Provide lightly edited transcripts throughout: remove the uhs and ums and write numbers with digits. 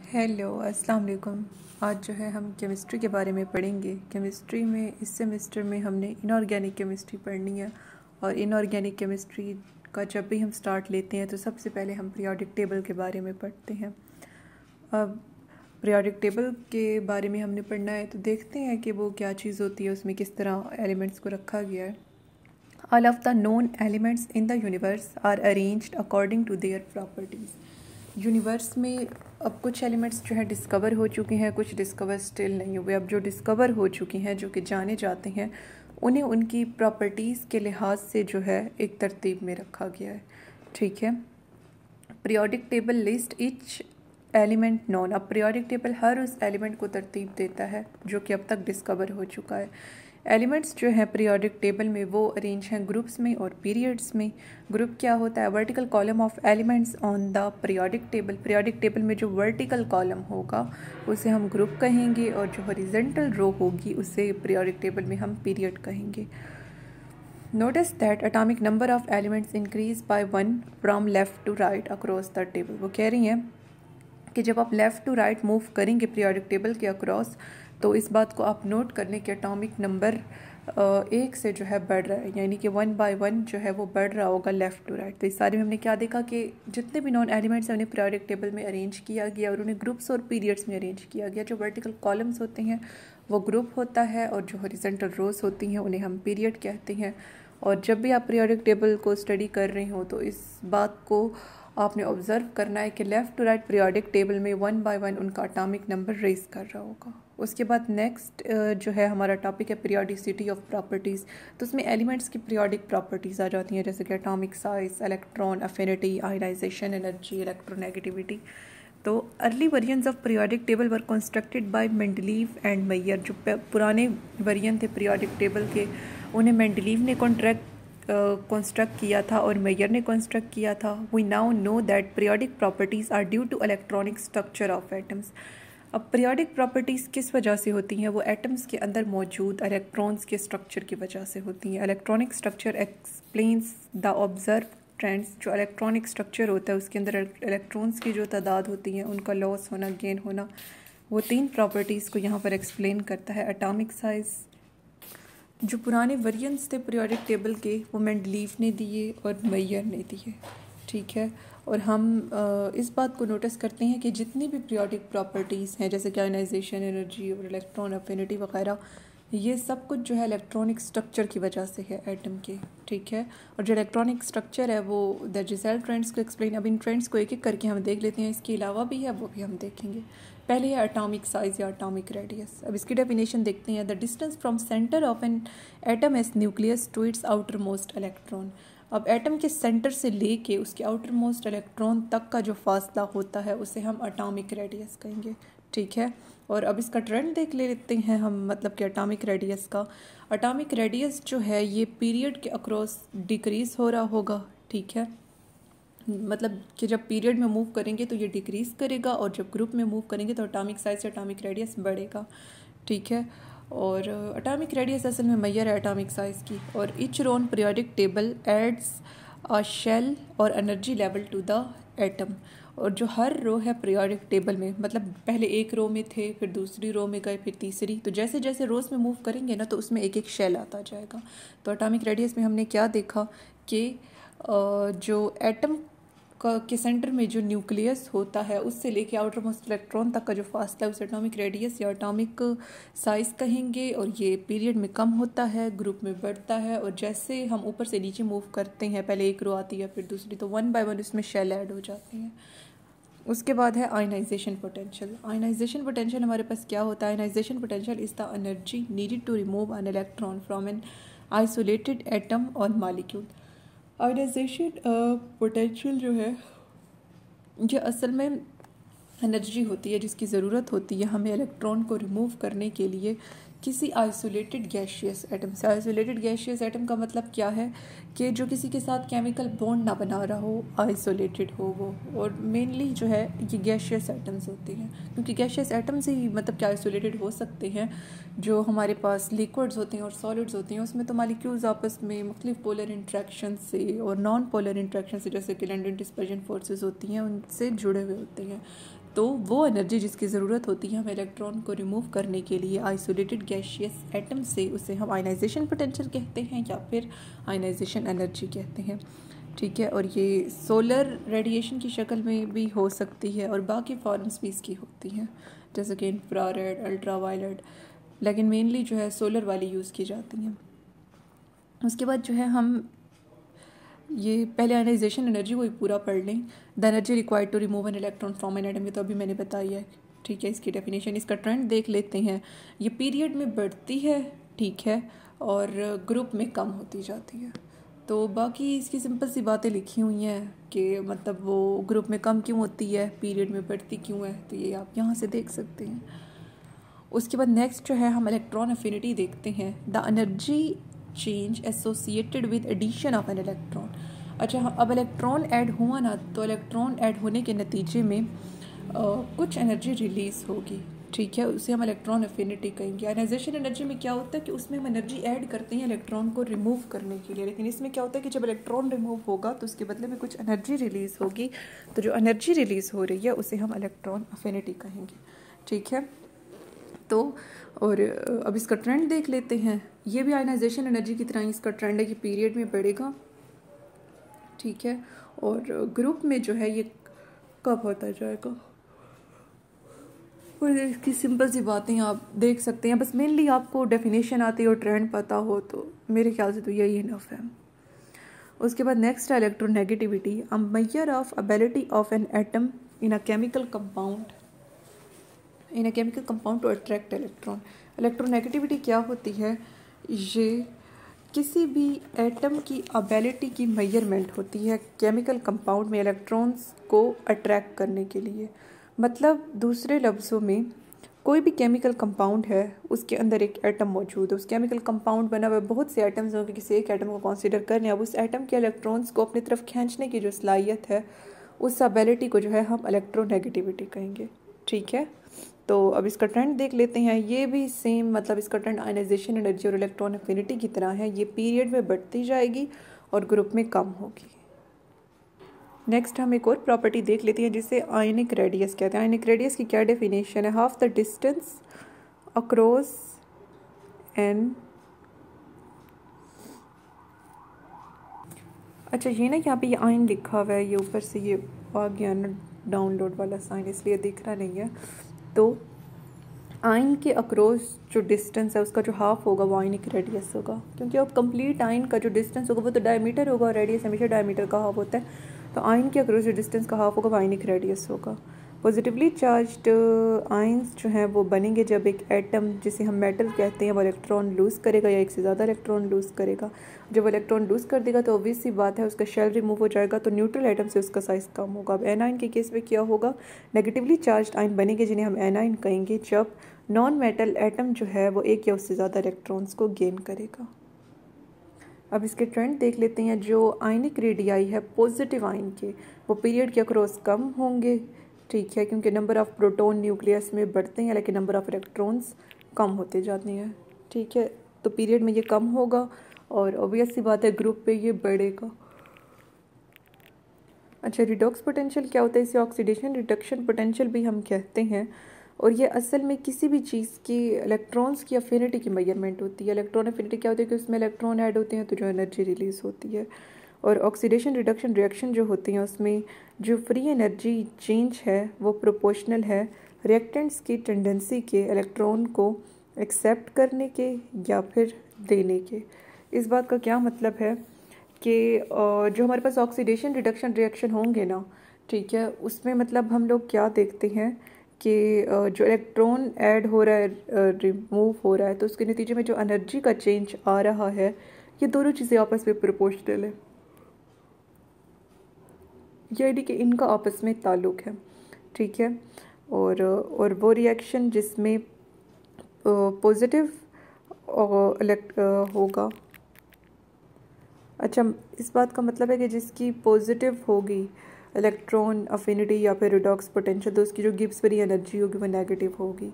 Hello अस्सलाम वालेकुम। आज जो है हम केमिस्ट्री के बारे में पढ़ेंगे। केमिस्ट्री में इस सेमेस्टर में हमने इनऑर्गेनिक केमिस्ट्री पढ़नी है और इनऑर्गेनिक केमिस्ट्री का जब भी हम स्टार्ट लेते हैं तो सबसे पहले हम पीरियोडिक टेबल के बारे में पढ़ते हैं। अब पीरियोडिक टेबल के बारे में हमने पढ़ना है तो देखते हैं कि वो क्या चीज़ होती है, उसमें किस तरह एलिमेंट्स को रखा गया है। All of the known elements in the universe are arranged according to their properties. Universe में अब कुछ एलिमेंट्स जो है डिस्कवर हो चुके हैं, कुछ डिस्कवर स्टिल नहीं हुए। अब जो डिस्कवर हो चुकी हैं, जो कि जाने जाते हैं, उन्हें उनकी प्रॉपर्टीज़ के लिहाज से जो है एक तरतीब में रखा गया है। ठीक है। Periodic table list each element non. अब पीरियोडिक टेबल हर उस एलिमेंट को तरतीब देता है जो कि अब तक डिस्कवर हो चुका है। एलिमेंट्स जो हैं पीरियोडिक टेबल में वो अरेंज हैं ग्रुप्स में और पीरियड्स में। ग्रुप क्या होता है? Vertical column of elements on the periodic table. Periodic table में जो वर्टिकल कॉलम होगा उसे हम ग्रुप कहेंगे और जो हॉरिजॉन्टल रो होगी उसे पीरियोडिक टेबल में हम पीरियड कहेंगे। Notice that atomic number of elements increase by 1 from left to right across the table. वो कह रही हैं कि जब आप लेफ़्ट टू राइट मूव करेंगे पीरियोडिक टेबल के अक्रॉस तो इस बात को आप नोट कर लें कि एटॉमिक नंबर एक से जो है बढ़ रहा है, यानी कि 1 बाय 1 जो है वो बढ़ रहा होगा लेफ़्ट टू राइट। तो इस सारे में हमने क्या देखा कि जितने भी नॉन एलिमेंट्स हैं उन्हें पीरियोडिक टेबल में अरेंज किया गया और उन्हें ग्रुप्स और पीरियड्स में अरेंज किया गया। जो वर्टिकल कॉलम्स होते हैं वो ग्रुप होता है और जो हॉरिजॉन्टल रोज होती हैं उन्हें हम पीरियड कहते हैं। और जब भी आप पीरियोडिक टेबल को स्टडी कर रहे हो तो इस बात को आपने ऑब्ज़र्व करना है कि left to right periodic table में 1 बाय 1 उनका एटॉमिक नंबर रेस कर रहा होगा। उसके बाद नेक्स्ट जो है हमारा टॉपिक है पीरियोडिसिटी ऑफ प्रॉपर्टीज़। तो उसमें एलिमेंट्स की पीरियोडिक प्रॉपर्टीज़ आ जाती हैं, जैसे कि atomic size, electron affinity, ionization energy, electronegativity. तो early variants of periodic table were constructed by Mendeleev and Meyer. जो पुराने वेरिएंट थे पीरियोडिक टेबल के उन्हें मेंडलीव ने कंस्ट्रक्ट किया था और मेयर ने कंस्ट्रक्ट किया था। We now know that periodic properties are due to electronic structure of atoms. अब पीरियोडिक प्रॉपर्टीज़ किस वजह से होती हैं? वो एटम्स के अंदर मौजूद इलेक्ट्रॉन्स के स्ट्रक्चर की वजह से होती हैं। Electronic structure explains the observe trends. जो इलेक्ट्रॉनिक स्ट्रक्चर होता है उसके अंदर इलेक्ट्रॉन्स की जो तादाद होती हैं, उनका लॉस होना, गेन होना, वो 3 प्रॉपर्टीज़ को यहाँ पर एक्सप्लेन करता है। एटॉमिक साइज़, जो पुराने वेरिएंट्स थे पीरियोडिक टेबल के वो मेंडलीव ने दिए और मेयर ने दिए। ठीक है। और हम इस बात को नोटिस करते हैं कि जितनी भी पीरियोडिक प्रॉपर्टीज़ हैं, जैसे कि आयनाइजेशन एनर्जी और इलेक्ट्रॉन अफिनिटी वगैरह, ये सब कुछ जो है इलेक्ट्रॉनिक स्ट्रक्चर की वजह से है एटम के। ठीक है। और जो इलेक्ट्रॉनिक स्ट्रक्चर है वो द जिसेल ट्रेंड्स को एक्सप्लेन। अब इन ट्रेंड्स को एक एक करके हम देख लेते हैं, इसके अलावा भी है वो भी हम देखेंगे। पहले है एटॉमिक साइज़ या एटॉमिक रेडियस। अब इसकी डेफिनेशन देखते हैं। The distance from centre of an atom as nucleus to its outer most electron. अब एटम के सेंटर से लेके उसके आउटर मोस्ट इलेक्ट्रॉन तक का जो फासला होता है उसे हम एटॉमिक रेडियस कहेंगे। ठीक है। और अब इसका ट्रेंड देख लेते हैं हम, मतलब कि एटॉमिक रेडियस का। एटॉमिक रेडियस जो है ये पीरियड के अक्रॉस डिक्रीज़ हो रहा होगा। ठीक है। मतलब कि जब पीरियड में मूव करेंगे तो ये डिक्रीज़ करेगा और जब ग्रुप में मूव करेंगे तो एटॉमिक साइज से एटॉमिक रेडियस बढ़ेगा। ठीक है। और एटॉमिक रेडियस असल में मैयर है एटॉमिक साइज़ की। और each row on periodic table adds a shell और energy level to the atom. और जो हर रो है पीरियोडिक टेबल में, मतलब पहले एक रो में थे, फिर दूसरी रो में गए, फिर तीसरी, तो जैसे जैसे रोज़ में मूव करेंगे ना तो उसमें एक एक शेल आता जाएगा। तो एटॉमिक रेडियस में हमने क्या देखा कि जो एटम के सेंटर में जो न्यूक्लियस होता है उससे लेके आउटर मोस्ट इलेक्ट्रॉन तक का जो फासला है उसे एटॉमिक रेडियस या एटॉमिक साइज़ कहेंगे। और ये पीरियड में कम होता है, ग्रुप में बढ़ता है, और जैसे हम ऊपर से नीचे मूव करते हैं, पहले एक रो आती है फिर दूसरी, तो 1 बाय 1 उसमें शेल ऐड हो जाते हैं। उसके बाद है आयनाइजेशन पोटेंशियल। आयनाइजेशन पोटेंशियल हमारे पास क्या होता है? Ionisation potential is the energy needed to remove an electron from an isolated atom और मॉलिक्यूल। आयनाइजेशन पोटेंशियल जो है ये असल में एनर्जी होती है जिसकी ज़रूरत होती है हमें इलेक्ट्रॉन को रिमूव करने के लिए किसी आइसोलेटेड गैशियस एटम से। आइसोलेटेड गैशियस एटम का मतलब क्या है कि जो किसी के साथ केमिकल बॉन्ड ना बना रहा हो, आइसोलेटेड हो वो। और मेनली जो है ये गैशियस एटम्स होती हैं, क्योंकि गैशियस एटम्स ही मतलब क्या आइसोलेटेड हो सकते हैं। जो हमारे पास लिक्विड्स होते हैं और सॉलिड्स होते हैं उसमें तो मालिक्यूल्स आपस में मुख्तलिफ पोलर इंट्रैक्शन से और नॉन पोलर इंट्रैक्शन से, जैसे कि लैंडन डिस्पर्जन फोर्सेस होती हैं, उनसे जुड़े हुए होते हैं। तो वो एनर्जी जिसकी ज़रूरत होती है हमें इलेक्ट्रॉन को रिमूव करने के लिए आइसोलेटेड गैशियस एटम से, उसे हम आयनाइजेशन पोटेंशियल कहते हैं या फिर आयनाइजेशन एनर्जी कहते हैं। ठीक है, और ये सोलर रेडिएशन की शक्ल में भी हो सकती है और बाकी फॉर्म्स भी इसकी होती हैं, जैसे कि इंफ्रारेड, अल्ट्रा वायलेट, लेकिन मेनली जो है सोलर वाली यूज़ की जाती हैं। उसके बाद जो है हम ये पहले आयनाइजेशन एनर्जी को ही पूरा पढ़ लें। The energy required to remove an electron from an atom, ये तो अभी मैंने बताई है। ठीक है, इसकी डेफिनेशन, इसका ट्रेंड देख लेते हैं। ये पीरियड में बढ़ती है, ठीक है, और ग्रुप में कम होती जाती है। तो बाकी इसकी सिंपल सी बातें लिखी हुई हैं कि मतलब वो ग्रुप में कम क्यों होती है, पीरियड में बढ़ती क्यों है, तो ये आप यहाँ से देख सकते हैं। उसके बाद नेक्स्ट जो है हम इलेक्ट्रॉन अफिनिटी देखते हैं। The energy change associated with addition of an electron. अच्छा, अब इलेक्ट्रॉन ऐड हुआ ना, तो इलेक्ट्रॉन ऐड होने के नतीजे में कुछ एनर्जी रिलीज़ होगी। ठीक है, उसे हम इलेक्ट्रॉन अफिनिटी कहेंगे। आयनाइजेशन एनर्जी में क्या होता है कि उसमें हम एनर्जी ऐड करते हैं इलेक्ट्रॉन को रिमूव करने के लिए, लेकिन इसमें क्या होता है कि जब इलेक्ट्रॉन रिमूव होगा तो उसके बदले में कुछ एनर्जी रिलीज़ होगी। तो जो एनर्जी रिलीज़ हो रही है उसे हम इलेक्ट्रॉन अफिनिटी कहेंगे। ठीक है, तो और अब इसका ट्रेंड देख लेते हैं। ये भी आयनाइजेशन एनर्जी की तरह ही इसका ट्रेंड है कि पीरियड में बढ़ेगा। ठीक है, और ग्रुप में जो है ये कब होता जाएगा, और इसकी सिंपल सी बातें आप देख सकते हैं। बस मेनली आपको डेफिनेशन आती है और ट्रेंड पता हो तो मेरे ख्याल से तो यही इनफ है। उसके बाद नेक्स्ट है electronegativity, a measure of ability of an atom in a chemical compound to attract electron. Electronegativity क्या होती है, ये किसी भी एटम की एबिलिटी की मेजरमेंट होती है केमिकल कंपाउंड में इलेक्ट्रॉन्स को अट्रैक्ट करने के लिए। मतलब दूसरे लफ्ज़ों में कोई भी केमिकल कंपाउंड है, उसके अंदर एक एटम मौजूद है, उस केमिकल कंपाउंड बना हुआ बहुत से एटम्स होंगे, किसी एक एटम को कंसीडर करने, अब उस एटम के इलेक्ट्रॉन्स को अपनी तरफ खींचने की जो सलाहियत है, उस एबिलिटी को जो है हम इलेक्ट्रोनेगेटिविटी कहेंगे। ठीक है, तो अब इसका ट्रेंड देख लेते हैं। ये भी सेम, मतलब इसका ट्रेंड आयनाइजेशन एनर्जी और इलेक्ट्रॉन अफिनिटी की तरह है। ये पीरियड में बढ़ती जाएगी और ग्रुप में कम होगी। नेक्स्ट हम एक और प्रॉपर्टी देख लेते हैं जिसे आयनिक रेडियस कहते हैं। आयनिक रेडियस की क्या डेफिनेशन है, half the distance across N, अच्छा ये ना यहाँ पे ये आयन लिखा हुआ है, ये ऊपर से ये आ गया ना डाउनलोड वाला साइन, इसलिए दिख रहा नहीं है। तो आयन के अक्रॉस जो डिस्टेंस है उसका जो हाफ होगा वो आयनिक रेडियस होगा, क्योंकि अब कंप्लीट आयन का जो डिस्टेंस होगा वो तो डायमीटर होगा, रेडियस हमेशा डायमीटर का हाफ होता है। तो आयन के अक्रॉस जो डिस्टेंस का हाफ होगा वो आयनिक रेडियस होगा। पॉजिटिवली चार्ज्ड आयंस जो हैं वो बनेंगे जब एक एटम, जिसे हम मेटल कहते हैं, वो इलेक्ट्रॉन लूज़ करेगा या एक से ज़्यादा इलेक्ट्रॉन लूज़ करेगा। जब वो इलेक्ट्रॉन लूज़ कर देगा तो ऑब्वियस सी बात है उसका शेल रिमूव हो जाएगा, तो न्यूट्रल एटम से उसका साइज़ कम होगा। अब एनाइन के केस में क्या होगा, नेगेटिवली चार्ज्ड आयन बनेंगे जिन्हें हम एनाइन कहेंगे जब नॉन मेटल एटम जो है वो एक या उससे ज़्यादा इलेक्ट्रॉन्स को गेन करेगा। अब इसके ट्रेंड देख लेते हैं। जो आयनिक रेडियाई है पॉजिटिव आयन के, वो पीरियड के अक्रॉस कम होंगे। ठीक है, क्योंकि नंबर ऑफ़ प्रोटॉन न्यूक्लियस में बढ़ते हैं लेकिन नंबर ऑफ़ इलेक्ट्रॉन्स कम होते जाते हैं। ठीक है, तो पीरियड में ये कम होगा और ऑब्वियस सी बात है ग्रुप पे ये बढ़ेगा। अच्छा, रिडॉक्स पोटेंशियल क्या होता है, इसे ऑक्सीडेशन रिडक्शन पोटेंशियल भी हम कहते हैं, और ये असल में किसी भी चीज़ की इलेक्ट्रॉन्स की अफिनिटी की मेजरमेंट होती है। इलेक्ट्रॉन अफिनिटी क्या होती है कि उसमें इलेक्ट्रॉन ऐड होते हैं तो जो एनर्जी रिलीज़ होती है, और ऑक्सीडेशन रिडक्शन रिएक्शन जो होती हैं उसमें जो फ्री एनर्जी चेंज है वो प्रोपोर्शनल है रिएक्टेंट्स की टेंडेंसी के इलेक्ट्रॉन को एक्सेप्ट करने के या फिर देने के। इस बात का क्या मतलब है कि जो हमारे पास ऑक्सीडेशन रिडक्शन रिएक्शन होंगे ना, ठीक है, उसमें मतलब हम लोग क्या देखते हैं कि जो इलेक्ट्रॉन ऐड हो रहा है, रिमूव हो रहा है, तो उसके नतीजे में जो एनर्जी का चेंज आ रहा है, ये दोनों चीज़ें आपस में प्रोपोर्शनल है, यानी कि इनका आपस में ताल्लुक़ है। ठीक है, और वो रिएक्शन जिसमें पॉजिटिव होगा। अच्छा, इस बात का मतलब है कि जिसकी पॉजिटिव होगी इलेक्ट्रॉन अफिनिटी या फिर रिडॉक्स पोटेंशियल, तो उसकी जो गिब्स फ्री एनर्जी होगी वो नेगेटिव होगी।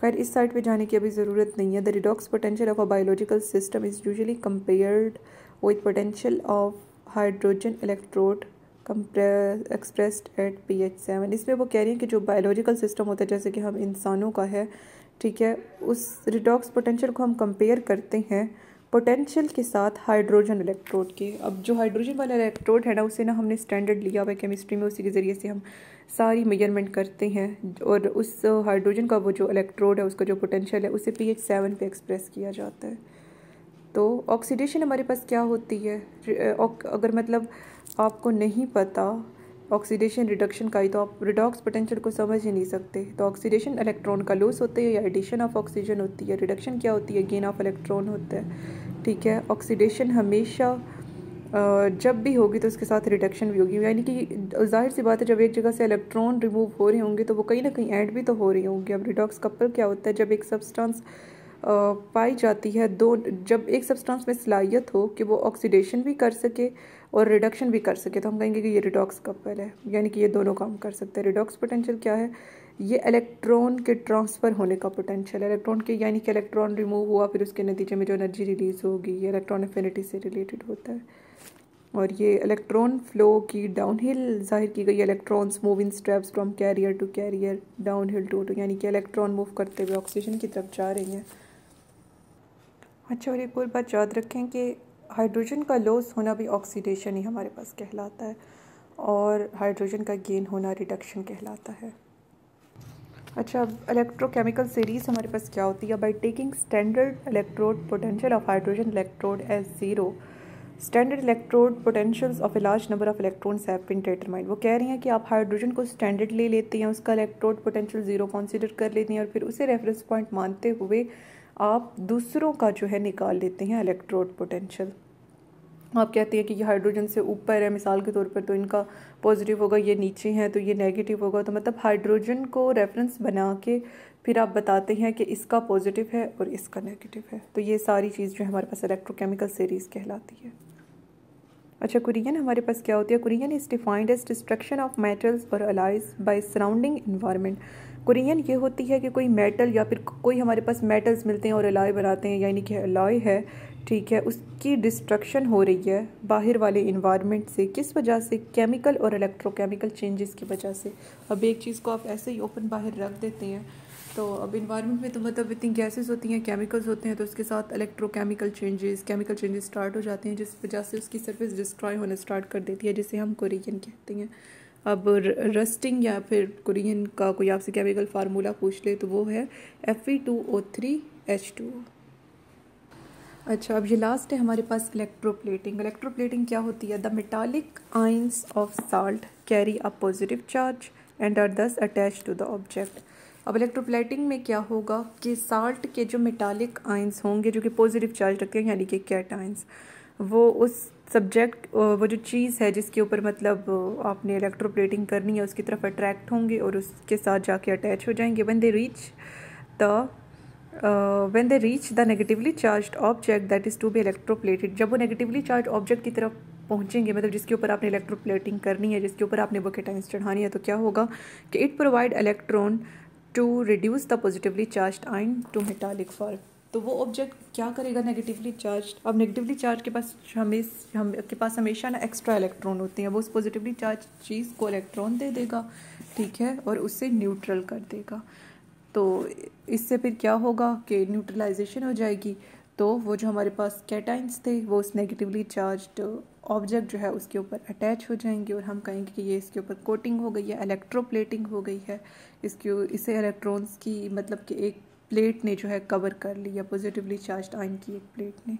खैर इस साइड पे जाने की अभी ज़रूरत नहीं है। The redox potential of a biological system is usually compared with potential of hydrogen electrode expressed at pH 7। इसमें वो कह रही हैं कि जो बायोलॉजिकल सिस्टम होता है जैसे कि हम इंसानों का है, ठीक है, उस रिडॉक्स पोटेंशियल को हम कंपेयर करते हैं पोटेंशियल के साथ हाइड्रोजन इलेक्ट्रोड के। अब जो हाइड्रोजन वाला इलेक्ट्रोड है ना, उसे ना हमने स्टैंडर्ड लिया हुआ है केमिस्ट्री में, उसी के ज़रिए से हम सारी मेजरमेंट करते हैं और उस हाइड्रोजन का वो जो इलेक्ट्रोड है उसका जो पोटेंशियल है उसे pH 7 पे एक्सप्रेस किया जाता है। तो ऑक्सीडेशन हमारे पास क्या होती है, अगर मतलब आपको नहीं पता ऑक्सीडेशन रिडक्शन का ही, तो आप रिडॉक्स पोटेंशियल को समझ ही नहीं सकते। तो ऑक्सीडेशन इलेक्ट्रॉन का लॉस होता है या एडिशन ऑफ ऑक्सीजन होती है, रिडक्शन क्या होती है, गेन ऑफ इलेक्ट्रॉन होता है। ठीक है, ऑक्सीडेशन हमेशा जब भी होगी तो उसके साथ रिडक्शन भी होगी, यानी कि जाहिर सी बात है जब एक जगह से इलेक्ट्रॉन रिमूव हो रहे होंगे तो वो कहीं ना कहीं ऐड भी तो हो रही होंगी। अब रिडॉक्स कपल क्या होता है, जब एक सब्सटेंस पाई जाती है, जब एक सब्सटेंस में सलाहियत हो कि वो ऑक्सीडेशन भी कर सके और रिडक्शन भी कर सके, तो हम कहेंगे कि ये रिडॉक्स कपल है, यानी कि ये दोनों काम कर सकते हैं। रिडॉक्स पोटेंशियल क्या है, ये इलेक्ट्रॉन के ट्रांसफ़र होने का पोटेंशियल है, इलेक्ट्रॉन के, यानी कि इलेक्ट्रॉन रिमूव हुआ फिर उसके नतीजे में जो एनर्जी रिलीज़ होगी ये इलेक्ट्रॉन एफिनिटी से रिलेटेड होता है। और ये इलेक्ट्रॉन फ्लो की डाउनहिल जाहिर की गई, electrons move in steps from carrier to carrier downhill to, यानी कि इलेक्ट्रॉन मूव करते हुए ऑक्सीजन की तरफ जा रही हैं। अच्छा, और एक और बात याद रखें कि हाइड्रोजन का लॉस होना भी ऑक्सीडेशन ही हमारे पास कहलाता है और हाइड्रोजन का गेन होना रिडक्शन कहलाता है। अच्छा, अब इलेक्ट्रोकेमिकल सीरीज़ हमारे पास क्या होती है, by taking standard electrode potential of hydrogen electrode as zero, standard electrode potentials of a large number of electrons have been determined. वो कह रही हैं कि आप हाइड्रोजन को स्टैंडर्ड ले लेते हैं, उसका इलेक्ट्रोड पोटेंशियल ज़ीरो कंसीडर कर लेते हैं और फिर उसे रेफरेंस पॉइंट मानते हुए आप दूसरों का जो है निकाल लेते हैं इलेक्ट्रोड पोटेंशियल। आप कहते हैं कि ये हाइड्रोजन से ऊपर है मिसाल के तौर पर, तो इनका पॉजिटिव होगा, ये नीचे हैं तो ये नेगेटिव होगा। तो मतलब हाइड्रोजन को रेफरेंस बना के फिर आप बताते हैं कि इसका पॉजिटिव है और इसका नेगेटिव है। तो ये सारी चीज़ जो है हमारे पास इलेक्ट्रोकेमिकल सीरीज़ कहलाती है। अच्छा, कुरियन हमारे पास क्या होती है, corrosion is defined as destruction of metals और alloys by surrounding environment. Corrosion ये होती है कि कोई मेटल या फिर कोई हमारे पास मेटल्स मिलते हैं और अलाय बनाते हैं, यानी कि अलाय है, ठीक है, उसकी डिस्ट्रक्शन हो रही है बाहर वाले इन्वायरमेंट से। किस वजह से, केमिकल और इलेक्ट्रोकेमिकल चेंजेस की वजह से। अब एक चीज़ को आप ऐसे ही ओपन बाहर रख देते हैं तो अब इन्वायरमेंट में तो मतलब इतनी गैसेस होती हैं, केमिकल्स होते हैं, तो उसके साथ electrochemical changes, chemical changes start हो जाते हैं जिस वजह से उसकी सरफेस डिस्ट्रॉय होना स्टार्ट कर देती है, जिसे हम कुरियन कहते हैं। अब रस्टिंग या फिर कुरियन का कोई आपसे केमिकल फार्मूला पूछ ले तो वो है Fe2O3H2। अच्छा, अब ये लास्ट है हमारे पास इलेक्ट्रोप्लेटिंग। इलेक्ट्रोप्लेटिंग क्या होती है, the metallic ions of salt carry a positive charge and are thus attach to the object. अब इलेक्ट्रोप्लेटिंग में क्या होगा कि साल्ट के जो मेटालिक आइंस होंगे जो कि पॉजिटिव चार्ज रखते हैं, यानी कि कैटाइंस, वो उस सब्जेक्ट, वो जो चीज़ है जिसके ऊपर मतलब आपने इलेक्ट्रोप्लेटिंग करनी है उसकी तरफ अट्रैक्ट होंगे और उसके साथ जाके अटैच हो जाएंगे। When they reach the negatively charged object that is to be electroplated. जब वो नेगेटिवली चार्ज ऑब्जेक्ट की तरफ पहुंचेंगे, मतलब जिसके ऊपर आपने इलेक्ट्रोप्लेटिंग करनी है, जिसके ऊपर आपने वो कैटाइंस चढ़ानी है, तो क्या होगा कि it provide electron to reduce the positively charged ion to metallic form. तो वो ऑब्जेक्ट क्या करेगा, नेगेटिवली चार्ज। अब नेगेटिवली चार्ज के पास के पास हमेशा ना एक्स्ट्रा इलेक्ट्रॉन होते हैं, वो उस पॉजिटिवली चार्ज चीज़ को इलेक्ट्रॉन दे देगा, ठीक है, और उससे न्यूट्रल कर देगा। तो इससे फिर क्या होगा कि न्यूट्रलाइजेशन हो जाएगी, तो वो जो हमारे पास कैटाइंस थे वो उस नेगेटिवली चार्ज्ड ऑब्जेक्ट जो है उसके ऊपर अटैच हो जाएंगे और हम कहेंगे कि ये इसके ऊपर कोटिंग हो गई है, इलेक्ट्रोप्लेटिंग हो गई है। इसे इलेक्ट्रॉन्स की मतलब कि एक प्लेट ने जो है कवर कर लिया, पॉजिटिवली चार्ज्ड आयन की एक प्लेट ने।